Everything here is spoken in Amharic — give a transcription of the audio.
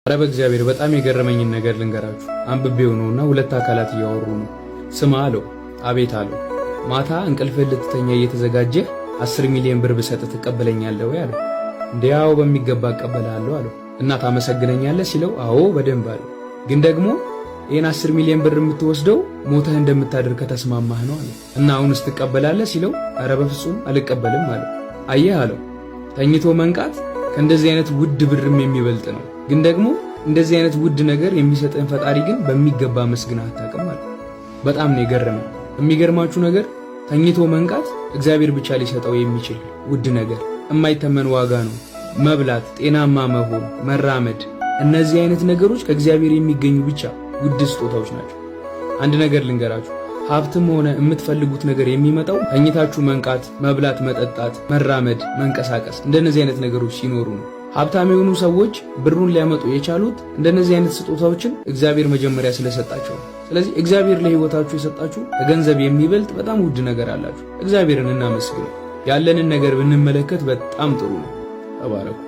አረ በእግዚአብሔር በጣም የገረመኝን ነገር ልንገራችሁ። አንብቤው ነውና ሁለት አካላት እያወሩ ነው። ስማ አለው። አቤት አለው። ማታ እንቅልፍህን ልትተኛ እየተዘጋጀህ 10 ሚሊዮን ብር ብሰጥ ትቀበለኛለህ ወይ አለው። እንዲያው በሚገባ እቀበላለሁ አለው። እና ታመሰግነኛለህ ሲለው አዎ በደንብ አለው። ግን ደግሞ ይሄን 10 ሚሊዮን ብር የምትወስደው ሞተህ እንደምታደር ከተስማማህ ነው አለው። እና አሁንስ ትቀበላለህ ሲለው አረ በፍጹም አልቀበልም አለው። አየህ አለው ተኝቶ መንቃት ከእንደዚህ አይነት ውድ ብርም የሚበልጥ ነው። ግን ደግሞ እንደዚህ አይነት ውድ ነገር የሚሰጠን ፈጣሪ ግን በሚገባ መስግና አታውቅም አለ። በጣም ነው የገረመኝ። የሚገርማችሁ ነገር ተኝቶ መንቃት እግዚአብሔር ብቻ ሊሰጠው የሚችል ውድ ነገር፣ የማይተመን ዋጋ ነው። መብላት፣ ጤናማ መሆን፣ መራመድ፣ እነዚህ አይነት ነገሮች ከእግዚአብሔር የሚገኙ ብቻ ውድ ስጦታዎች ናቸው። አንድ ነገር ልንገራችሁ፣ ሀብትም ሆነ የምትፈልጉት ነገር የሚመጣው ተኝታችሁ መንቃት፣ መብላት፣ መጠጣት፣ መራመድ፣ መንቀሳቀስ እንደነዚህ አይነት ነገሮች ሲኖሩ ነው። ሀብታም የሆኑ ሰዎች ብሩን ሊያመጡ የቻሉት እንደነዚህ አይነት ስጦታዎችን እግዚአብሔር መጀመሪያ ስለሰጣቸው። ስለዚህ እግዚአብሔር ለህይወታችሁ የሰጣችሁ ከገንዘብ የሚበልጥ በጣም ውድ ነገር አላችሁ። እግዚአብሔርን እናመስግነው። ያለንን ነገር ብንመለከት በጣም ጥሩ ነው። ተባረኩ።